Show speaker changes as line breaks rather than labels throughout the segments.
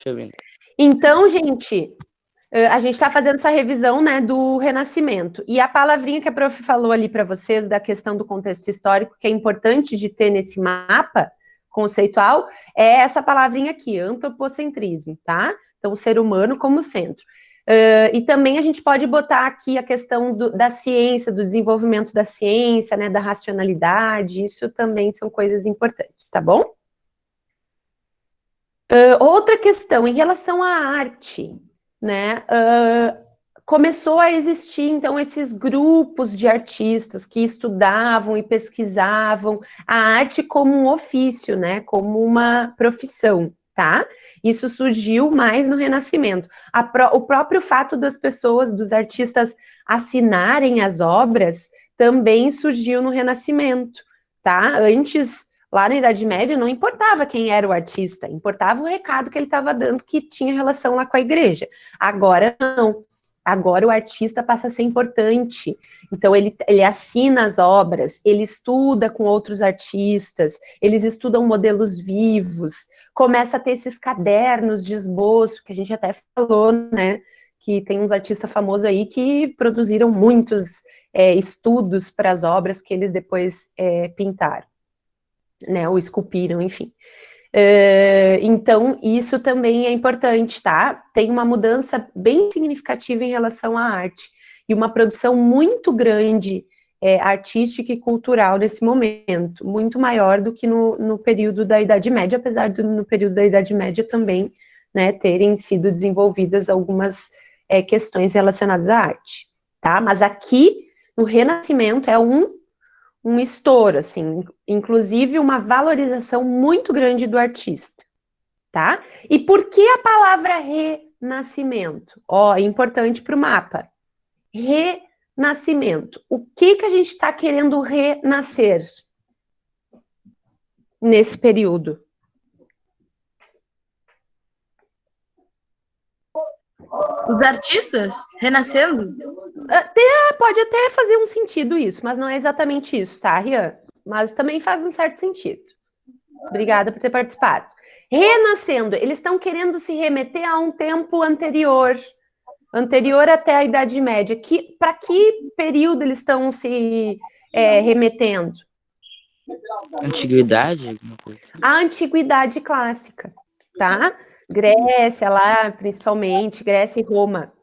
eu ver.
Então, gente, a gente está fazendo essa revisão, né, do Renascimento. E a palavrinha que a prof falou ali para vocês, da questão do contexto histórico, que é importante de ter nesse mapa conceitual, é essa palavrinha aqui, antropocentrismo, tá? Então, o ser humano como centro. E também a gente pode botar aqui a questão da ciência, do desenvolvimento da ciência, né, da racionalidade, isso também são coisas importantes, tá bom? Outra questão, em relação à arte, né, começou a existir, então, esses grupos de artistas que estudavam e pesquisavam a arte como um ofício, né, como uma profissão, tá? Isso surgiu mais no Renascimento. O próprio fato das pessoas, dos artistas assinarem as obras, também surgiu no Renascimento, tá? Antes, lá na Idade Média, não importava quem era o artista, importava o recado que ele estava dando, que tinha relação lá com a igreja. Agora, não. Agora o artista passa a ser importante. Então, ele assina as obras, ele estuda com outros artistas, eles estudam modelos vivos, começa a ter esses cadernos de esboço, que a gente até falou, né? Que tem uns artistas famosos aí que produziram muitos estudos para as obras que eles depois pintaram, né? Ou esculpiram, enfim. Então, isso também é importante, tá? Tem uma mudança bem significativa em relação à arte, e uma produção muito grande artística e cultural nesse momento, muito maior do que no período da Idade Média, apesar de no período da Idade Média também, né, terem sido desenvolvidas algumas questões relacionadas à arte, tá? Mas aqui, no Renascimento, é um estouro, assim, inclusive uma valorização muito grande do artista, tá? E por que a palavra renascimento? Ó, é importante para o mapa. Renascimento. O que a gente está querendo renascer nesse período?
Os artistas renascendo?
Pode até fazer um sentido isso, mas não é exatamente isso, tá, Rian? Mas também faz um certo sentido. Obrigada por ter participado. Renascendo, eles estão querendo se remeter a um tempo anterior até a Idade Média. Para que período eles estão se remetendo?
Antiguidade? Alguma coisa assim?
A Antiguidade Clássica, tá? Grécia lá, principalmente, Grécia e Roma,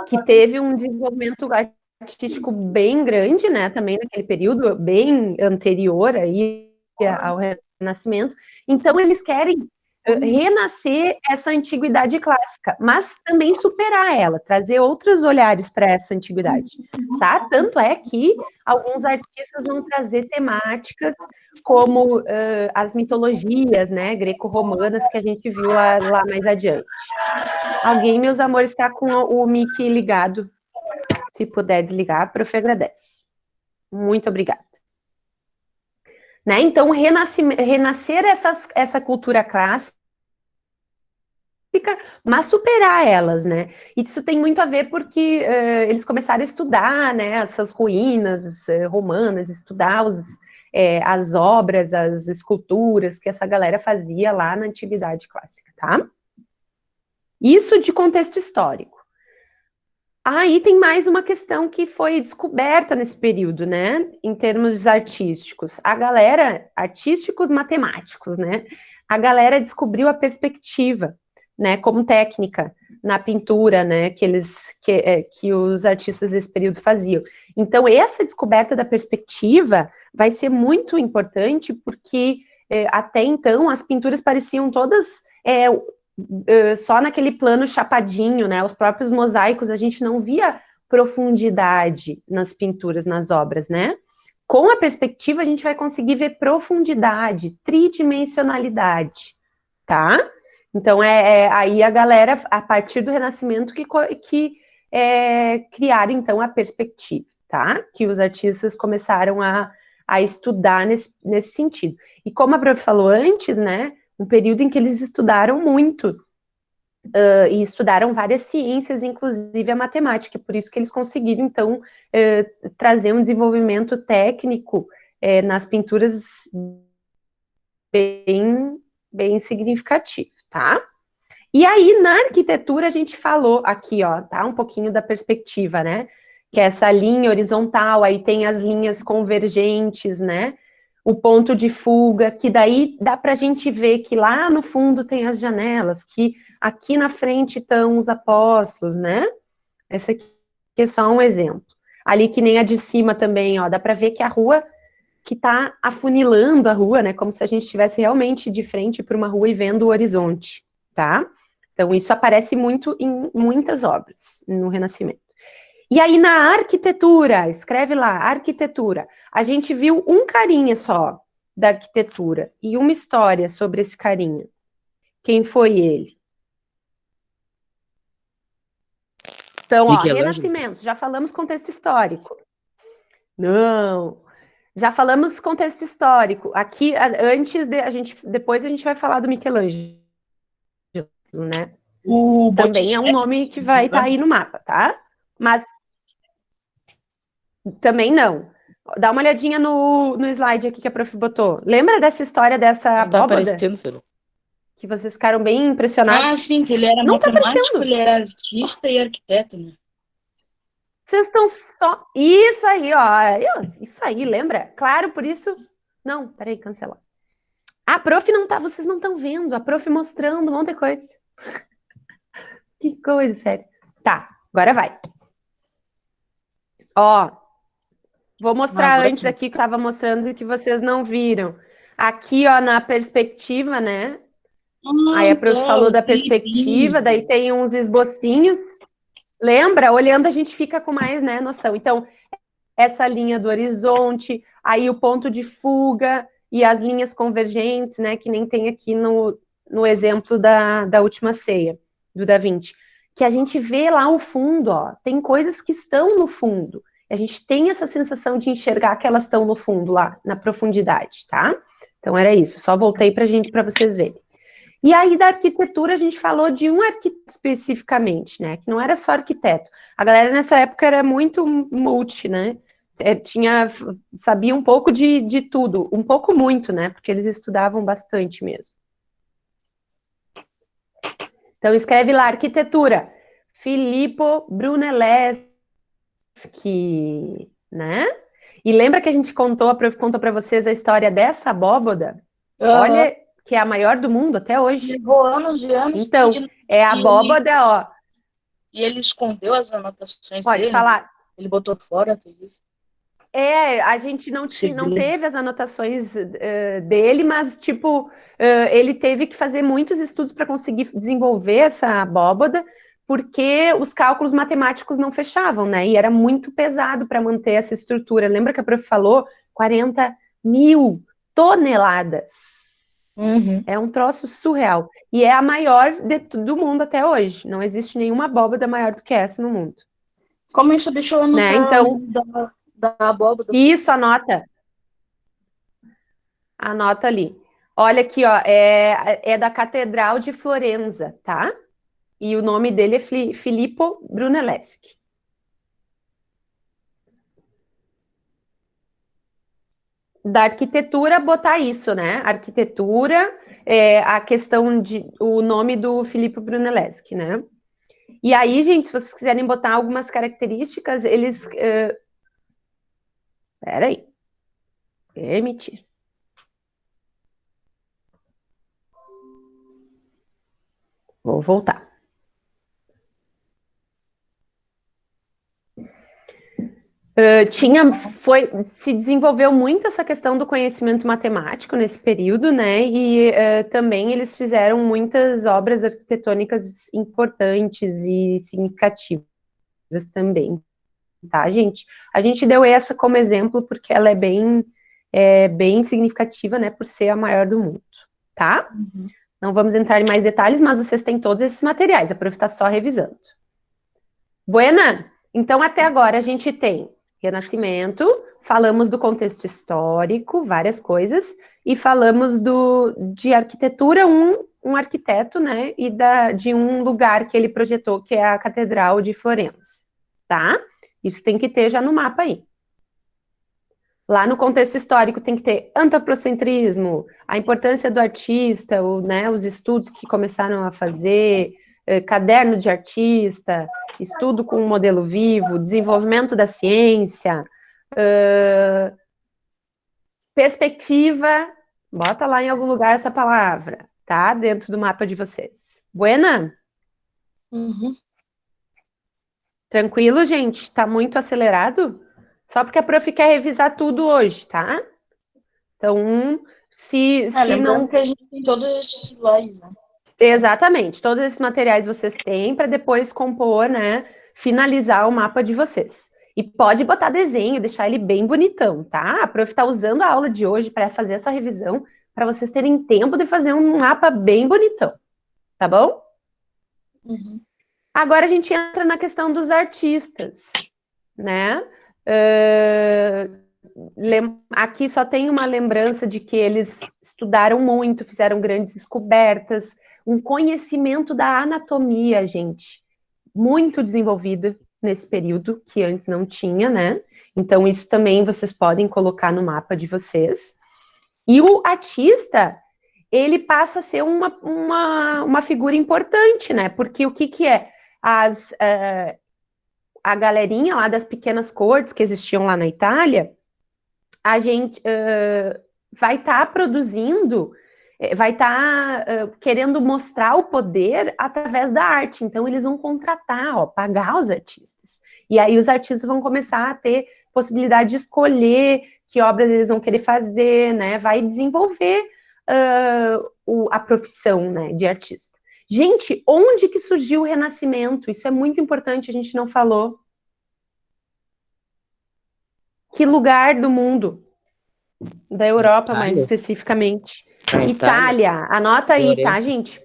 que teve um desenvolvimento artístico bem grande, né, também naquele período, bem anterior aí ao Renascimento. Então, eles querem renascer essa antiguidade clássica, mas também superar ela, trazer outros olhares para essa antiguidade, tá? Tanto é que alguns artistas vão trazer temáticas como as mitologias, né, greco-romanas, que a gente viu lá mais adiante. Alguém, meus amores, está com o mic ligado? Se puder desligar, a prof agradece. Muito obrigada. Né? Então, renascer essa cultura clássica, mas superar elas, né? E isso tem muito a ver porque eles começaram a estudar, né, essas ruínas romanas, estudar as obras, as esculturas que essa galera fazia lá na Antiguidade Clássica, tá? Isso de contexto histórico. Aí tem mais uma questão que foi descoberta nesse período, né, em termos artísticos. A galera, artísticos matemáticos, né, a galera descobriu a perspectiva, né, como técnica na pintura, né, que os artistas desse período faziam. Então, essa descoberta da perspectiva vai ser muito importante, porque até então as pinturas pareciam todas só naquele plano chapadinho, né? Os próprios mosaicos, a gente não via profundidade nas pinturas, nas obras, né? Com a perspectiva, a gente vai conseguir ver profundidade, tridimensionalidade, tá? Então, aí a galera, a partir do Renascimento, que criaram, então, a perspectiva, tá? Que os artistas começaram a estudar nesse sentido. E como a prof falou antes, né? Um período em que eles estudaram muito, e estudaram várias ciências, inclusive a matemática, por isso que eles conseguiram, então, trazer um desenvolvimento técnico nas pinturas bem significativo, tá? E aí, na arquitetura, a gente falou aqui, ó, tá? Um pouquinho da perspectiva, né? Que é essa linha horizontal, aí tem as linhas convergentes, né? O ponto de fuga, que daí dá para a gente ver que lá no fundo tem as janelas, que aqui na frente estão os apóstolos, né? Essa aqui é só um exemplo. Ali que nem a de cima também, ó, dá para ver que a rua que está afunilando a rua, né? Como se a gente estivesse realmente de frente para uma rua e vendo o horizonte, tá? Então, isso aparece muito em muitas obras no Renascimento. E aí, na arquitetura, escreve lá, arquitetura, a gente viu um carinha só da arquitetura e uma história sobre esse carinha. Quem foi ele? Então, ó,
Michelangelo.
Renascimento, já falamos contexto histórico. Não, já falamos contexto histórico. Aqui, antes de depois a gente vai falar do Michelangelo, né?
O
Também é um
Botticelli,
nome que vai estar aí no mapa, tá? Mas também não. Dá uma olhadinha no slide aqui que a prof botou. Lembra dessa história dessa
Não tá
abóbada?
aparecendo, Ciro.
Que vocês ficaram bem impressionados?
sim, que ele era
Não tá
matemático,
aparecendo.
ele era artista e arquiteto, né?
Vocês estão só... Isso aí, ó. Isso aí, lembra? Claro, por isso... Não, peraí, cancelar. A prof não tá... Vocês não estão vendo. A prof mostrando um monte de coisa. Que coisa, sério. Tá, agora vai. Ó, vou mostrar
Agora
antes
que-
aqui que eu tava mostrando que vocês não viram. Aqui, ó, na perspectiva, né? Aí a prof falou da perspectiva, daí tem uns esbocinhos. Lembra? Olhando a gente fica com mais, né, noção. Então, essa linha do horizonte, aí o ponto de fuga e as linhas convergentes, né, que nem tem aqui no exemplo da última ceia, do Da Vinci. Que a gente vê lá o fundo, ó, tem coisas que estão no fundo. A gente tem essa sensação de enxergar que elas estão no fundo, lá, na profundidade, tá? Então era isso, só voltei para vocês verem. E aí, da arquitetura, a gente falou de um arquiteto especificamente, né? Que não era só arquiteto. A galera nessa época era muito multi, né? Sabia um pouco de tudo, um pouco muito, né? Porque eles estudavam bastante mesmo. Então, escreve lá, arquitetura. Filippo Brunelleschi, né? E lembra que a gente contou para vocês a história dessa abóboda? Olha, que é a maior do mundo até hoje.
Levou anos e anos.
Então, é a abóboda, ó.
E ele escondeu as anotações
Pode
dele.
falar.
Ele botou fora tudo isso.
A gente não teve as anotações dele, mas, tipo, ele teve que fazer muitos estudos para conseguir desenvolver essa abóboda, porque os cálculos matemáticos não fechavam, né? E era muito pesado para manter essa estrutura. Lembra que a prof falou? 40 mil toneladas.
Uhum.
É um troço surreal. E é a maior do mundo até hoje. Não existe nenhuma abóboda maior do que essa no mundo.
Como isso deixou no
Né? Então,
da abóboda?
isso, anota. Anota ali. Olha aqui, ó, é da Catedral de Florença, tá? E o nome dele é Filippo Brunelleschi. Da arquitetura, botar isso, né? Arquitetura, a questão o nome do Filippo Brunelleschi, né? E aí, gente, se vocês quiserem botar algumas características, eles... Peraí. Permitir. Vou voltar. Se desenvolveu muito essa questão do conhecimento matemático nesse período, né? E também eles fizeram muitas obras arquitetônicas importantes e significativas também, tá, gente? A gente deu essa como exemplo porque ela é bem significativa, né? Por ser a maior do mundo, tá?
Uhum.
Não vamos entrar em mais detalhes, mas vocês têm todos esses materiais, a prof está só revisando. Buena? Então, até agora a gente tem Renascimento, falamos do contexto histórico, várias coisas, e falamos de arquitetura, um arquiteto, né, e de um lugar que ele projetou, que é a Catedral de Florença, tá? Isso tem que ter já no mapa aí. Lá no contexto histórico tem que ter antropocentrismo, a importância do artista, né, os estudos que começaram a fazer, caderno de artista, estudo com um modelo vivo, desenvolvimento da ciência, perspectiva, bota lá em algum lugar essa palavra, tá? Dentro do mapa de vocês. Buena?
Uhum.
Tranquilo, gente? Tá muito acelerado? Só porque a prof quer revisar tudo hoje, tá? Então, se
Lembrando
não...
que a gente tem todos esses slides, né?
Exatamente, todos esses materiais vocês têm para depois compor, né? Finalizar o mapa de vocês. E pode botar desenho, deixar ele bem bonitão, tá? A prof está usando a aula de hoje para fazer essa revisão, para vocês terem tempo de fazer um mapa bem bonitão, tá bom?
Uhum.
Agora a gente entra na questão dos artistas, né? Aqui só tem uma lembrança de que eles estudaram muito, fizeram grandes descobertas, um conhecimento da anatomia, gente, muito desenvolvido nesse período, que antes não tinha, né? Então, isso também vocês podem colocar no mapa de vocês. E o artista, ele passa a ser uma figura importante, né? Porque o que é? A galerinha lá das pequenas cortes que existiam lá na Itália, a gente vai estar produzindo, vai estar querendo mostrar o poder através da arte. Então, eles vão contratar, ó, pagar os artistas. E aí os artistas vão começar a ter possibilidade de escolher que obras eles vão querer fazer, né? Vai desenvolver a profissão, né, de artista. Gente, onde que surgiu o Renascimento? Isso é muito importante, a gente não falou. Que lugar do mundo? Da Europa, mais
Itália?
especificamente.
Itália.
Itália. Anota aí, tá,
Florença.
gente?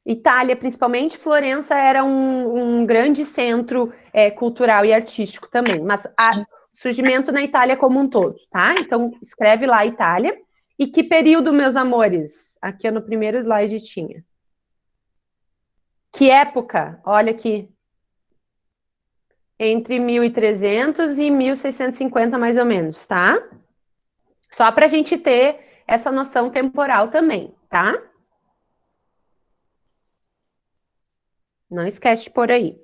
Itália, principalmente Florença, era um grande centro cultural e artístico também, mas surgimento na Itália como um todo, tá? Então, escreve lá Itália. E que período, meus amores? Aqui no primeiro slide tinha. Que época? Olha aqui. Entre 1300 e 1650, mais ou menos, tá? Só para a gente ter essa noção temporal também, tá? Não esquece de pôr aí.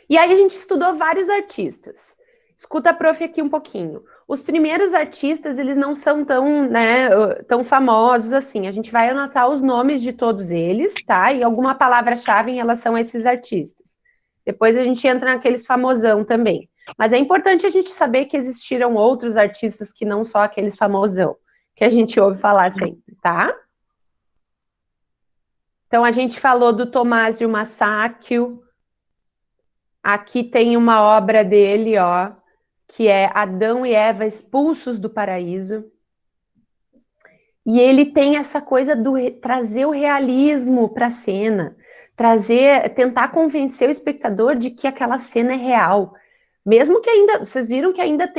E aí a gente estudou vários artistas. Escuta a prof aqui um pouquinho. Os primeiros artistas, eles não são tão, né, tão famosos assim. A gente vai anotar os nomes de todos eles, tá? E alguma palavra-chave em relação a esses artistas. Depois a gente entra naqueles famosão também. Mas é importante a gente saber que existiram outros artistas que não só aqueles famosão, que a gente ouve falar sempre, tá? Então, a gente falou do Tomásio Massáquio. Aqui tem uma obra dele, ó, que é Adão e Eva expulsos do paraíso. E ele tem essa coisa do trazer o realismo para a cena, tentar convencer o espectador de que aquela cena é real. Mesmo que ainda, vocês viram que ainda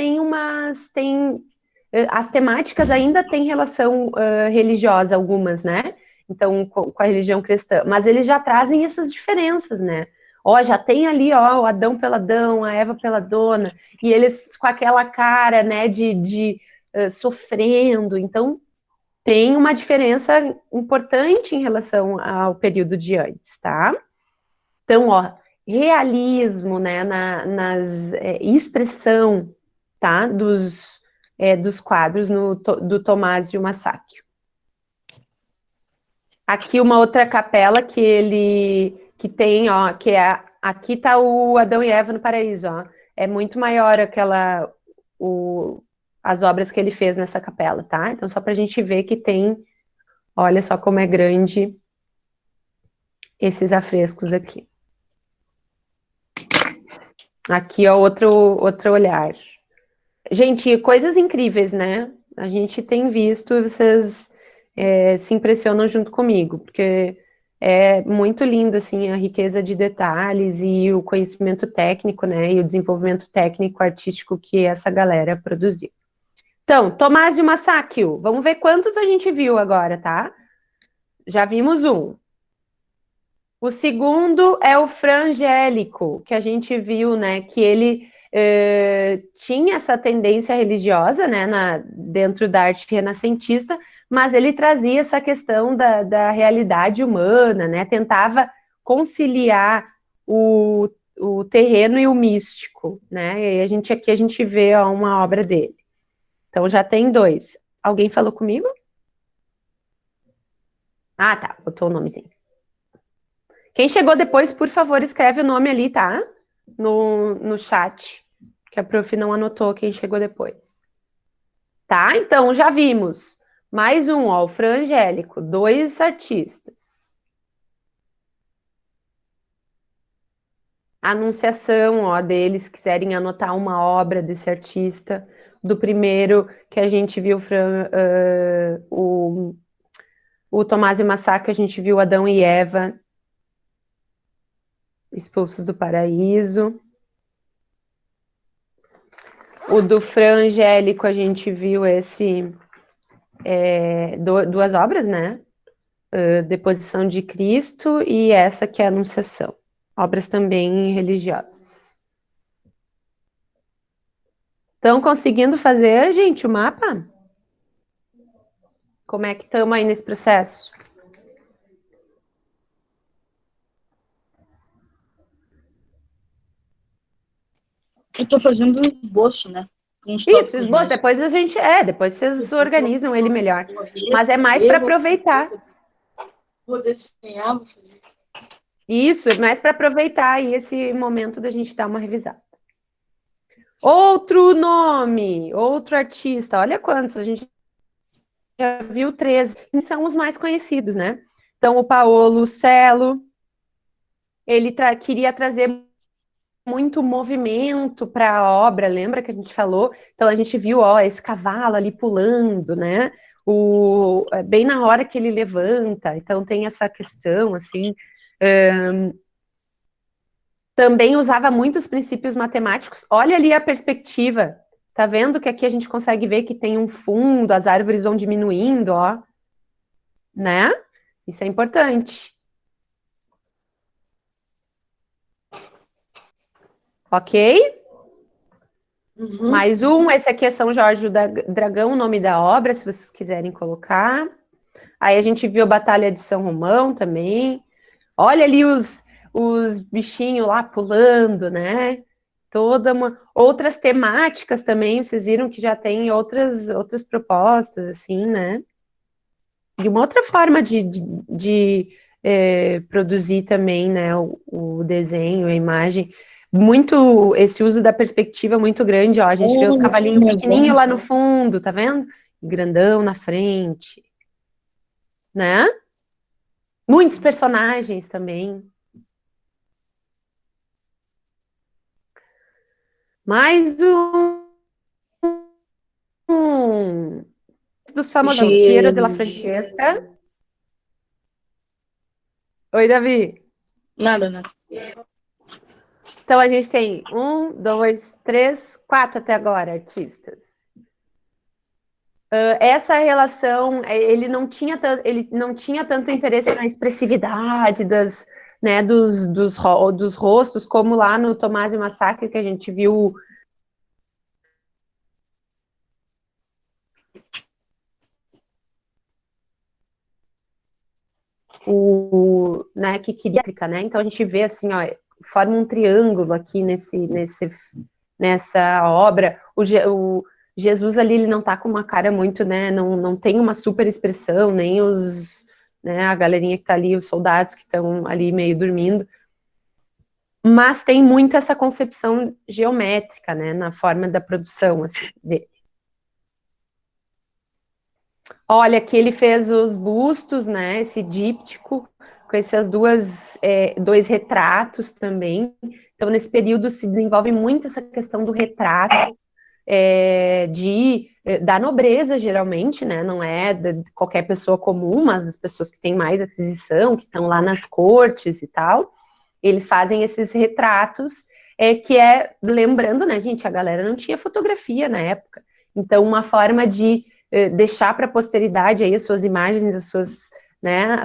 as temáticas ainda têm relação religiosa, algumas, né? Então, com a religião cristã, mas eles já trazem essas diferenças, né? Ó, já tem ali, ó, o Adão pela Adão, a Eva pela dona, e eles com aquela cara, né, de sofrendo. Então, tem uma diferença importante em relação ao período de antes, tá? Então, ó, realismo, né, expressão, tá, dos quadros do Tomásio Massáquio. Aqui uma outra capela que tem, ó, aqui tá o Adão e Eva no paraíso, ó. É muito maior as obras que ele fez nessa capela, tá? Então, só pra gente ver que tem, olha só como é grande esses afrescos aqui. Aqui, ó, outro olhar. Gente, coisas incríveis, né? A gente tem visto e vocês se impressionam junto comigo, porque é muito lindo, assim, a riqueza de detalhes e o conhecimento técnico, né? E o desenvolvimento técnico artístico que essa galera produziu. Então, Tomásio Massáquio, vamos ver quantos a gente viu agora, tá? Já vimos um. O segundo é o Fra Angelico, que a gente viu, né? Que ele tinha essa tendência religiosa, né, dentro da arte renascentista, mas ele trazia essa questão da realidade humana, né, tentava conciliar o terreno e o místico, né, e aqui a gente vê ó, uma obra dele. Então já tem 2. Alguém falou comigo? Ah, tá, botou o nomezinho. Quem chegou depois, por favor, escreve o nome ali, tá? No chat, que a prof não anotou quem chegou depois. Tá? Então, já vimos. Mais um, ó, o Fran Angélico, 2 artistas. Anunciação, ó, deles quiserem anotar uma obra desse artista. Do primeiro que a gente viu, o Tomásio Massacre, a gente viu Adão e Eva, expulsos do paraíso. O do Fran Angélico, a gente viu duas obras, né? Deposição de Cristo e essa que é a Anunciação. Obras também religiosas. Estão conseguindo fazer, gente, o mapa? Como é que estamos aí nesse processo?
Eu tô fazendo um esboço, né?
Isso, esboço. Depois depois vocês organizam ele melhor. Mas é mais para aproveitar.
Vou desenhar, vou fazer.
Isso, é mais para aproveitar aí esse momento da gente dar uma revisada. Outro nome, outro artista. Olha quantos, a gente já viu 13. São os mais conhecidos, né? Então, o Paolo Cello, ele queria trazer muito movimento para a obra, lembra que a gente falou? Então a gente viu, ó, esse cavalo ali pulando, né? Bem na hora que ele levanta, então tem essa questão, assim. Também usava muitos princípios matemáticos. Olha ali a perspectiva. Tá vendo que aqui a gente consegue ver que tem um fundo, as árvores vão diminuindo, ó. Né? Isso é importante. Ok?
Uhum.
Mais um, esse aqui é São Jorge do Dragão, o nome da obra, se vocês quiserem colocar. Aí a gente viu a Batalha de São Romão também. Olha ali os bichinhos lá pulando, né? Outras temáticas também, vocês viram que já tem outras propostas, assim, né? E uma outra forma de produzir também, né, o desenho, a imagem, muito, esse uso da perspectiva muito grande, ó, a gente vê os cavalinhos pequenininhos lá no fundo, tá vendo? Grandão na frente, né? Muitos personagens também. Mais um dos famosos, Piero della Francesca. Oi, Davi.
Nada.
Então, a gente tem 1, 2, 3, 4 até agora artistas. Essa relação, ele não tinha tanto interesse na expressividade dos rostos, como lá no Tomásio Massacre, que a gente viu né, que queria, né? Então a gente vê assim, ó, forma um triângulo aqui nessa obra. O Jesus ali, ele não tá com uma cara muito, né? Não tem uma super expressão, nem né, a galerinha que tá ali, os soldados que estão ali meio dormindo. Mas tem muito essa concepção geométrica, né, na forma da produção, assim, dele. Olha, aqui ele fez os bustos, né, esse díptico, com essas dois retratos também. Então, nesse período se desenvolve muito essa questão do retrato, da nobreza, geralmente, né, não é de qualquer pessoa comum, mas as pessoas que têm mais aquisição, que estão lá nas cortes e tal, eles fazem esses retratos, lembrando, né, gente, a galera não tinha fotografia na época, então uma forma de deixar para a posteridade aí as suas imagens, as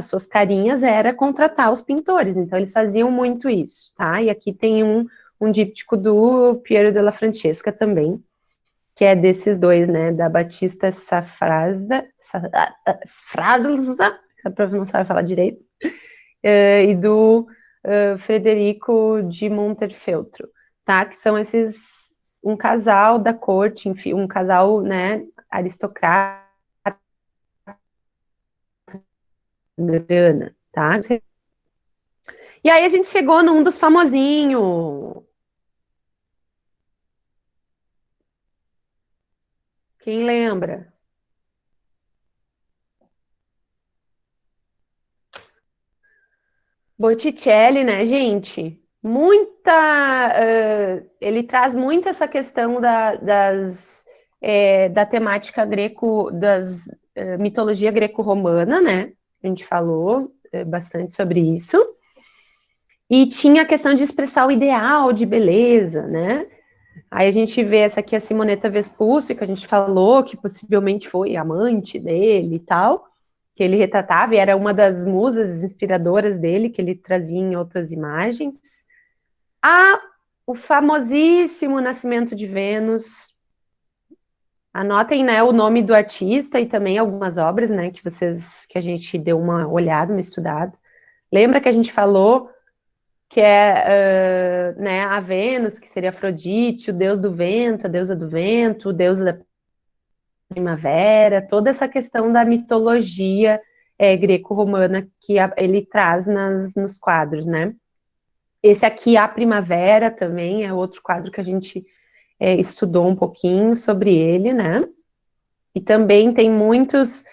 suas carinhas, era contratar os pintores, então eles faziam muito isso, tá? E aqui tem um um díptico do Piero della Francesca também, que é desses dois, né, da Battista Safrazda, a prof não sabe falar direito, e do Frederico de Montefeltro, tá, que são esses, um casal da corte, enfim, um casal, né, aristocrata, grana, tá? E aí a gente chegou num dos famosinhos. Quem lembra? Botticelli, né, gente? Ele traz muito essa questão da temática mitologia greco-romana, né? A gente falou bastante sobre isso. E tinha a questão de expressar o ideal de beleza, né? Aí a gente vê essa aqui, a Simonetta Vespucci, que a gente falou, que possivelmente foi amante dele e tal, que ele retratava, e era uma das musas inspiradoras dele, que ele trazia em outras imagens. O famosíssimo Nascimento de Vênus. Anotem, né, o nome do artista e também algumas obras, né, que a gente deu uma olhada, uma estudada. Lembra que a gente falou que é, né, a Vênus, que seria Afrodite, o deus do vento, a deusa do vento, o deus da primavera, toda essa questão da mitologia greco-romana que ele traz nos quadros, né? Esse aqui, A Primavera, também é outro quadro que a gente estudou um pouquinho sobre ele, né? E também tem muitos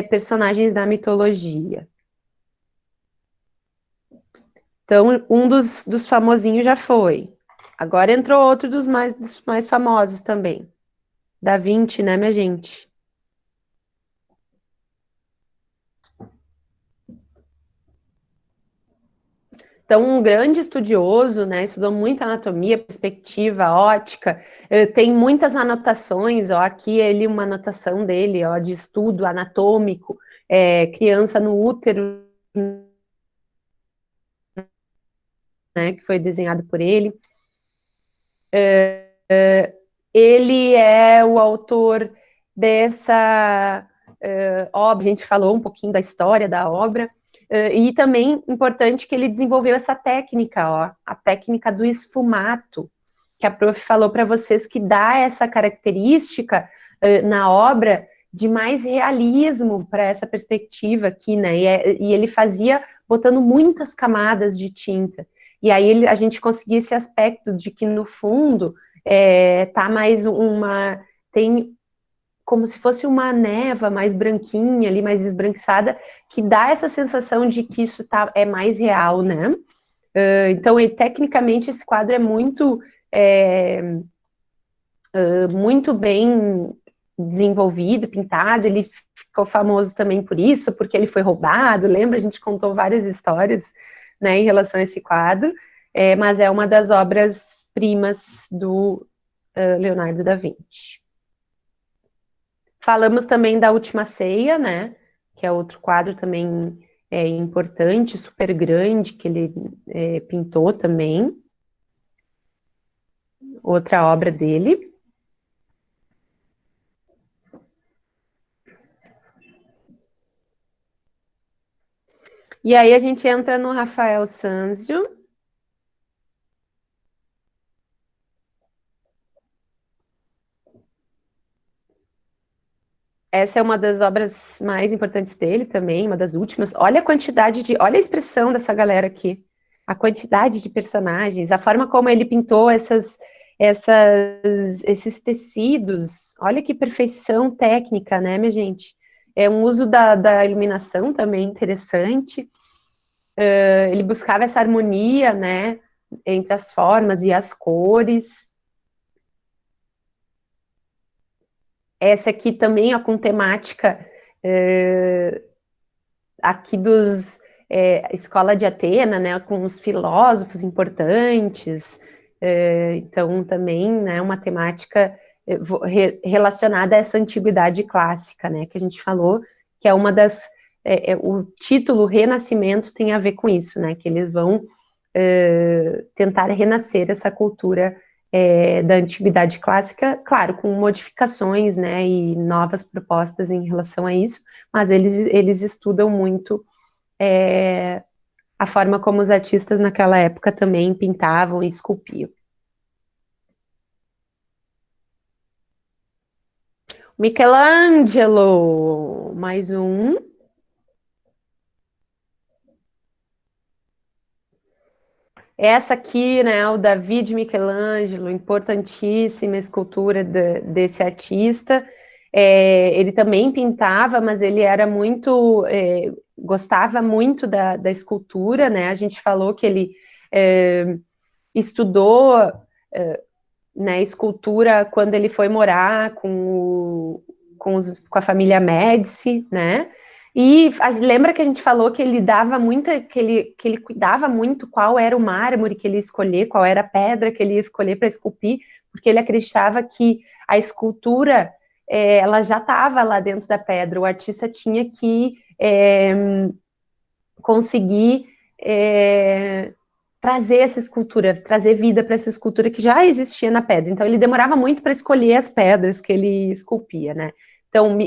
personagens da mitologia. Então, um dos famosinhos já foi. Agora entrou outro dos mais famosos também. Da Vinci, né, minha gente? Então, um grande estudioso, né, estudou muito anatomia, perspectiva, ótica, tem muitas anotações, ó, aqui uma anotação dele, ó, de estudo anatômico, criança no útero, né, que foi desenhado por ele. Ele é o autor dessa obra, a gente falou um pouquinho da história da obra, e também importante que ele desenvolveu essa técnica, ó, a técnica do esfumato, que a prof falou para vocês que dá essa característica na obra de mais realismo para essa perspectiva aqui, né? E ele fazia botando muitas camadas de tinta. E aí a gente conseguia esse aspecto de que no fundo tá mais tem como se fosse uma neva mais branquinha ali, mais esbranquiçada, que dá essa sensação de que isso é mais real, né? Então, tecnicamente, esse quadro é muito bem desenvolvido, pintado, ele ficou famoso também por isso, porque ele foi roubado, lembra? A gente contou várias histórias, né, em relação a esse quadro, mas é uma das obras-primas do Leonardo da Vinci. Falamos também da Última Ceia, né, que é outro quadro também importante, super grande, que ele pintou também, outra obra dele. E aí a gente entra no Rafael Sanzio. Essa é uma das obras mais importantes dele também, uma das últimas. Olha a quantidade olha a expressão dessa galera aqui. A quantidade de personagens, a forma como ele pintou esses tecidos. Olha que perfeição técnica, né, minha gente? É um uso da iluminação também interessante. Ele buscava essa harmonia, né, entre as formas e as cores. Essa aqui também, ó, com temática aqui Escola de Atena, né, com os filósofos importantes. Então, também, né, uma temática relacionada a essa antiguidade clássica, né, que a gente falou, que é uma das... o título Renascimento tem a ver com isso, né, que eles vão tentar renascer essa cultura da antiguidade clássica, claro, com modificações, né, e novas propostas em relação a isso, mas eles estudam muito a forma como os artistas naquela época também pintavam e esculpiam. Michelangelo, mais um. Essa aqui, né, o David Michelangelo, importantíssima escultura desse artista. Ele também pintava, mas ele era muito, gostava muito da escultura, né? A gente falou que ele estudou, né, escultura quando ele foi morar com a família Médici, né? E lembra que a gente falou que ele dava muita, que ele cuidava muito qual era o mármore que ele ia escolher, qual era a pedra que ele ia escolher para esculpir, porque ele acreditava que a escultura ela já estava lá dentro da pedra, o artista tinha que conseguir trazer essa escultura, trazer vida para essa escultura que já existia na pedra. Então ele demorava muito para escolher as pedras que ele esculpia, né? Então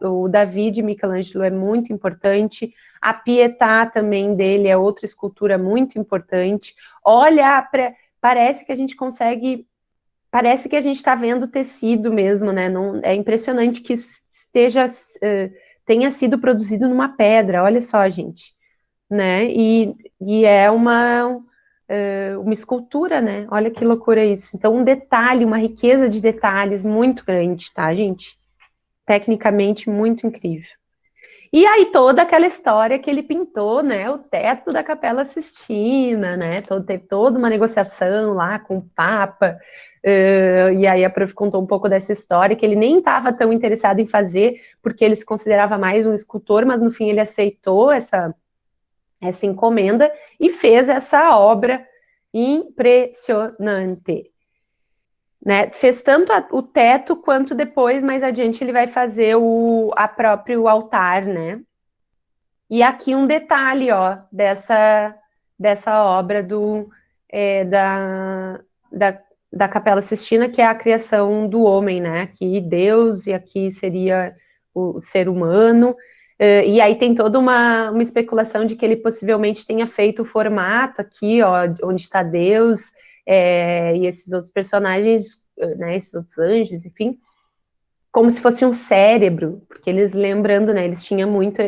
o David Michelangelo é muito importante, a Pietà também dele é outra escultura muito importante. Olha, parece que a gente consegue, parece que a gente está vendo tecido mesmo, né? Não, é impressionante que isso tenha sido produzido numa pedra. Olha só, gente, né? E é uma escultura, né? Olha que loucura isso. Então, um detalhe, uma riqueza de detalhes muito grande, tá, gente? Tecnicamente muito incrível. E aí toda aquela história que ele pintou, né? O teto da Capela Sistina, né? Teve toda uma negociação lá com o Papa. E aí a prof contou um pouco dessa história, que ele nem estava tão interessado em fazer, porque ele se considerava mais um escultor, mas no fim ele aceitou essa encomenda e fez essa obra impressionante. Né? Fez tanto o teto quanto depois, mais adiante, ele vai fazer a próprio altar, né? E aqui um detalhe, ó, dessa obra da Capela Sistina, que é a criação do homem, né? Aqui Deus e aqui seria o ser humano. E aí tem toda uma especulação de que ele possivelmente tenha feito o formato aqui, ó, onde está Deus, e esses outros personagens, né, esses outros anjos, enfim, como se fosse um cérebro, porque eles, lembrando, né, eles tinham muito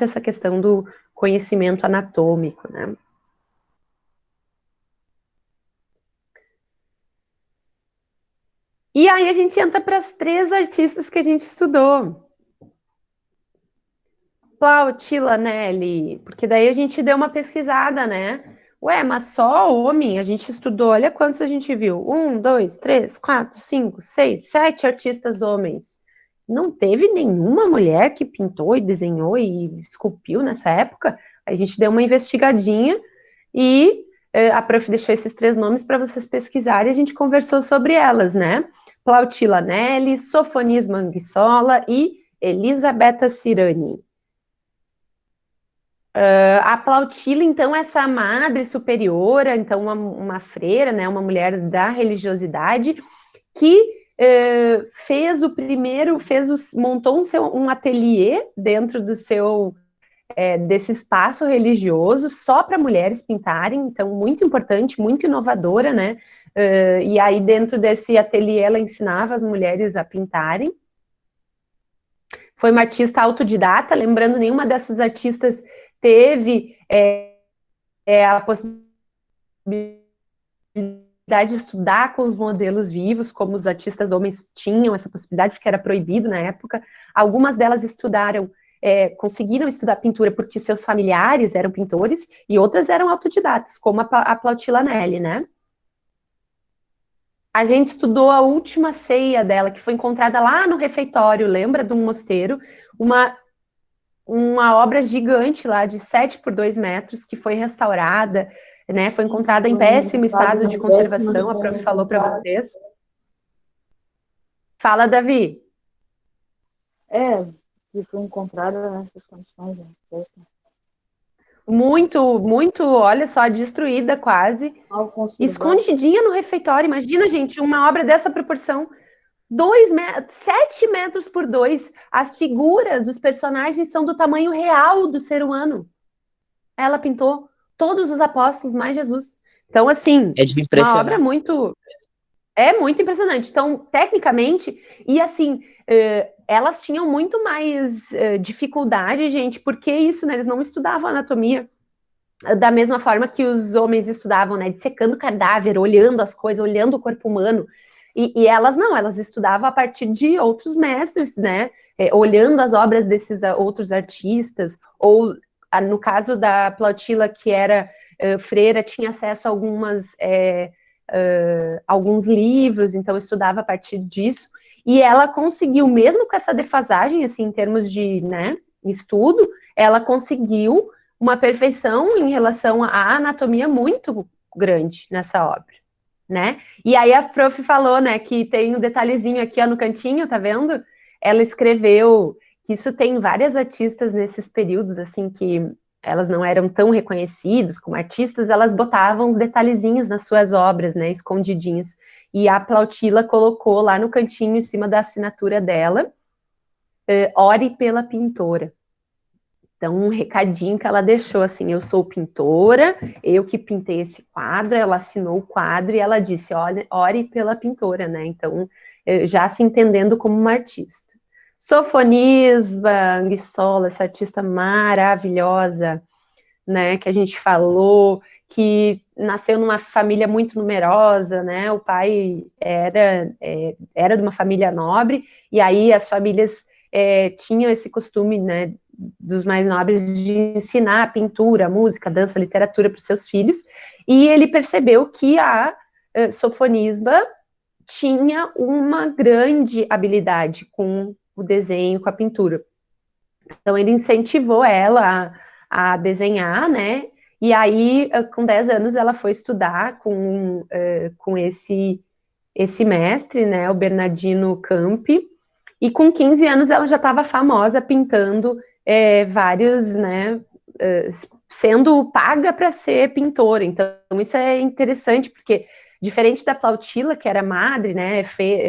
essa questão do conhecimento anatômico, né. E aí a gente entra para as 3 artistas que a gente estudou. Plautila Nelly, porque daí a gente deu uma pesquisada, né? Ué, mas só homem? A gente estudou, olha quantos a gente viu. 1, 2, 3, 4, 5, 6, 7 artistas homens. Não teve nenhuma mulher que pintou e desenhou e esculpiu nessa época. A gente deu uma investigadinha e a prof deixou esses 3 nomes para vocês pesquisarem e a gente conversou sobre elas, né? Plautila Nelly, Sofonis Manguissola e Elisabetta Cirani. A Plautila, então, essa madre superiora, então uma freira, né, uma mulher da religiosidade, que montou um ateliê dentro do desse espaço religioso só para mulheres pintarem, então muito importante, muito inovadora, né? E aí dentro desse ateliê ela ensinava as mulheres a pintarem. Foi uma artista autodidata, lembrando, nenhuma dessas artistas teve a possibilidade de estudar com os modelos vivos, como os artistas homens tinham essa possibilidade, porque era proibido na época. Algumas delas estudaram, conseguiram estudar pintura porque seus familiares eram pintores, e outras eram autodidatas, como a Plautila Nelly, né? A gente estudou a última ceia dela, que foi encontrada lá no refeitório, lembra, de um mosteiro, uma obra gigante lá de 7 por 2 metros, que foi restaurada, né? Foi encontrada em péssimo estado de conservação, a prof falou para vocês. Fala, Davi.
Que foi encontrada nessas condições, né?
muito, muito, olha só, destruída quase,
Ao construtor.
escondidinha no refeitório. Imagina, gente, uma obra dessa proporção, 7 metros por 2. As figuras, os personagens são do tamanho real do ser humano. Ela pintou todos os apóstolos, mais Jesus. Então, assim,
É de
uma obra
impressionar.
muito impressionante. Então, tecnicamente, e assim, elas tinham muito mais dificuldade, gente, porque isso, né? Eles não estudavam anatomia da mesma forma que os homens estudavam, né? Dissecando cadáver, olhando as coisas, olhando o corpo humano. E elas não, elas estudavam a partir de outros mestres, né? Olhando as obras desses outros artistas, ou no caso da Plautila, que era freira, tinha acesso a alguns livros, então estudava a partir disso, e ela conseguiu, mesmo com essa defasagem, assim, em termos de, né, estudo, ela conseguiu uma perfeição em relação à anatomia muito grande nessa obra, né? E aí a prof falou, né, que tem um detalhezinho aqui, ó, no cantinho, tá vendo? Ela escreveu que isso tem várias artistas nesses períodos, assim, que elas não eram tão reconhecidas como artistas, elas botavam os detalhezinhos nas suas obras, né, escondidinhos. E a Plautila colocou lá no cantinho, em cima da assinatura dela, ore pela pintora. Então, um recadinho que ela deixou, assim, eu sou pintora, eu que pintei esse quadro, ela assinou o quadro e ela disse, olha, ore pela pintora, né? Então, já se entendendo como uma artista. Sofonisba Anguissola, essa artista maravilhosa, né, que a gente falou, que nasceu numa família muito numerosa, né? O pai era de uma família nobre, e aí as famílias tinham esse costume, né, dos mais nobres de ensinar pintura, música, dança, literatura para os seus filhos, e ele percebeu que a Sofonisba tinha uma grande habilidade com o desenho, com a pintura. Então ele incentivou ela a desenhar, né? E aí, com 10 anos, ela foi estudar com esse mestre, né, o Bernardino Campi, e com 15 anos ela já estava famosa pintando vários, né, sendo paga para ser pintora. Então, isso é interessante, porque diferente da Plautila, que era madre, né,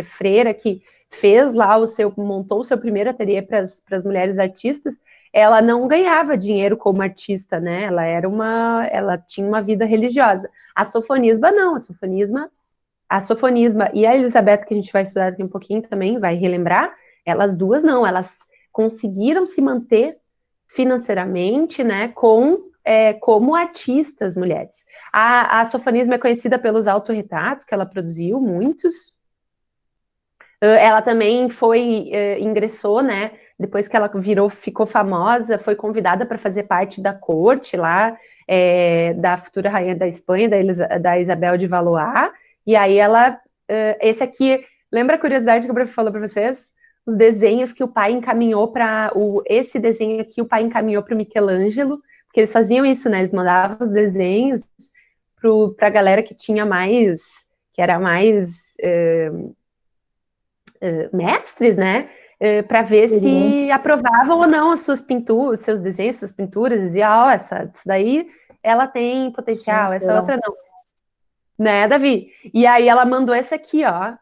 freira, que fez lá montou o seu primeiro ateliê para as mulheres artistas, ela não ganhava dinheiro como artista, né, ela tinha uma vida religiosa. A Sofonisba não, a Sofonisba e a Elisabetta, que a gente vai estudar aqui um pouquinho também, vai relembrar, elas duas não, elas conseguiram se manter financeiramente, né, como artistas mulheres. A Sofonisba é conhecida pelos autorretratos, que ela produziu, muitos. Ela também ingressou, né, depois que ela ficou famosa, foi convidada para fazer parte da corte lá, da futura rainha da Espanha, da Isabel de Valois, e aí esse aqui, lembra a curiosidade que eu falou para vocês? Os desenhos que o pai encaminhou esse desenho aqui, o pai encaminhou para o Michelangelo, porque eles faziam isso, né, eles mandavam os desenhos para a galera que era mais mestres, né, para ver se aprovavam ou não as suas pinturas, os seus desenhos, suas pinturas, dizia, essa daí ela tem potencial, essa outra não. Né, Davi? E aí ela mandou essa aqui, ó.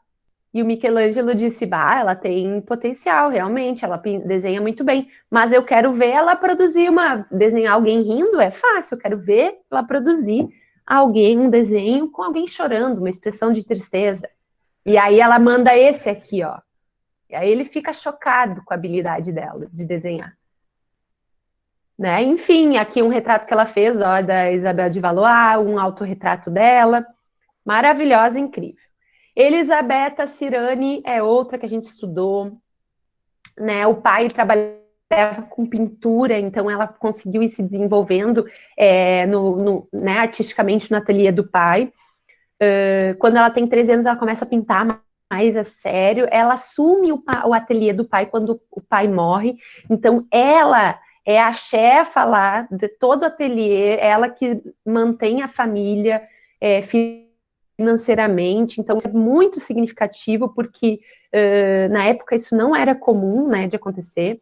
E o Michelangelo disse, ela tem potencial, realmente, ela desenha muito bem, mas eu quero ver ela desenhar alguém rindo, é fácil, eu quero ver ela produzir um desenho com alguém chorando, uma expressão de tristeza. E aí ela manda esse aqui, ó. E aí ele fica chocado com a habilidade dela de desenhar. Né? Enfim, aqui um retrato que ela fez, ó, da Isabel de Valois, um autorretrato dela. Maravilhosa, incrível. Elisabetta Cirani é outra que a gente estudou, né? O pai trabalhava com pintura, então ela conseguiu ir se desenvolvendo né, artisticamente no ateliê do pai. Quando ela tem 13 anos, ela começa a pintar mais a sério. Ela assume o ateliê do pai quando o pai morre. Então, ela é a chefa lá de todo o ateliê, ela que mantém a família financeiramente. Então, é muito significativo, porque na época isso não era comum, né, de acontecer.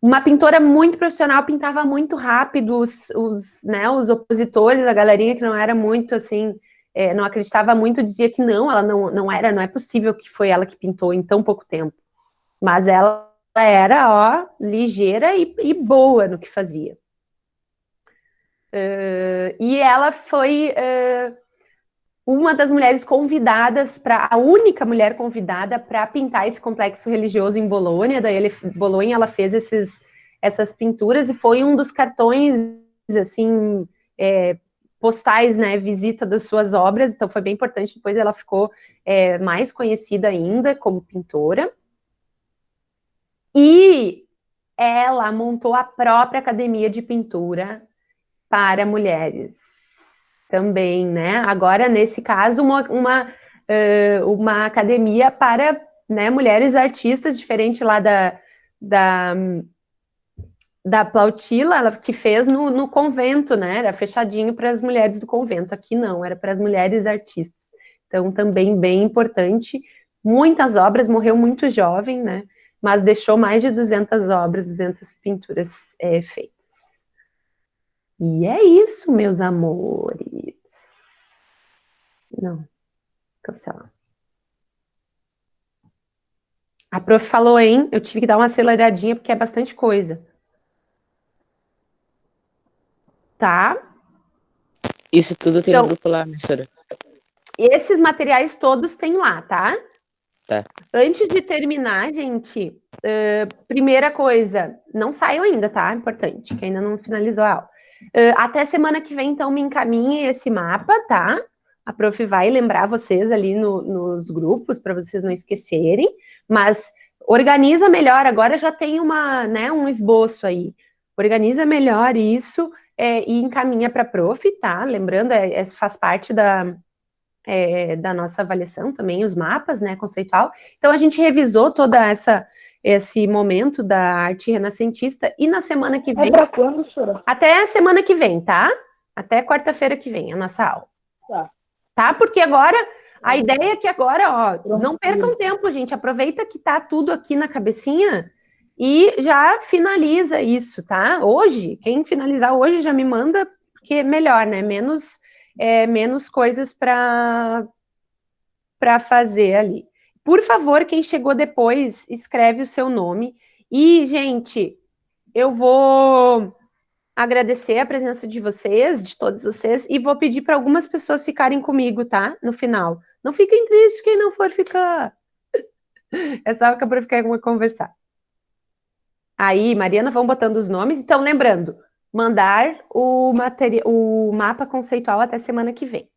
Uma pintora muito profissional, pintava muito rápido, né, os opositores, a galerinha que não era muito, assim, não acreditava muito, dizia que não, ela não era, não é possível que foi ela que pintou em tão pouco tempo. Mas ela era, ó, ligeira e boa no que fazia. E ela foi uma das mulheres convidadas, a única mulher convidada para pintar esse complexo religioso em Bolonha. Daí, Bolonha, ela fez essas pinturas e foi um dos cartões, assim, postais, né, visita das suas obras. Então, foi bem importante. Depois, ela ficou mais conhecida ainda como pintora. E ela montou a própria academia de pintura para mulheres também, né? Agora, nesse caso, uma academia para, né, mulheres artistas, diferente lá da Plautila, ela que fez no convento, né? Era fechadinho para as mulheres do convento. Aqui não, era para as mulheres artistas. Então, também bem importante. Muitas obras, morreu muito jovem, né? Mas deixou mais de 200 obras, 200 pinturas feitas. E é isso, meus amores. Não, cancelar. A prof falou, hein? Eu tive que dar uma aceleradinha porque é bastante coisa. Tá?
Isso tudo tem no
Então,
grupo lá, professora.
esses materiais todos tem lá, tá?
Tá.
Antes de terminar, gente, primeira coisa, não saiam ainda, tá? Importante, que ainda não finalizou a aula. Até semana que vem, então, me encaminhe esse mapa, tá? A prof vai lembrar vocês ali nos grupos, para vocês não esquecerem, mas organiza melhor, agora já tem um esboço aí. Organiza melhor isso e encaminha para a prof, tá? Lembrando, faz parte da nossa avaliação também, os mapas, né, conceitual. Então, a gente revisou esse momento da arte renascentista e na semana que vem...
É pra quando, senhora?
Até a semana que vem, tá? Até quarta-feira que vem, a nossa aula. Tá? Porque agora, a ideia é que agora, ó, não percam tempo, gente. Aproveita que tá tudo aqui na cabecinha e já finaliza isso, tá? Hoje, quem finalizar hoje já me manda, porque é melhor, né? Menos coisas para fazer ali. Por favor, quem chegou depois, escreve o seu nome. E, gente, eu vou agradecer a presença de vocês, de todos vocês, e vou pedir para algumas pessoas ficarem comigo, tá? No final. Não fiquem tristes quem não for ficar. É só para ficar conversar. Aí, Mariana, vão botando os nomes. Então, lembrando, mandar o mapa conceitual até semana que vem.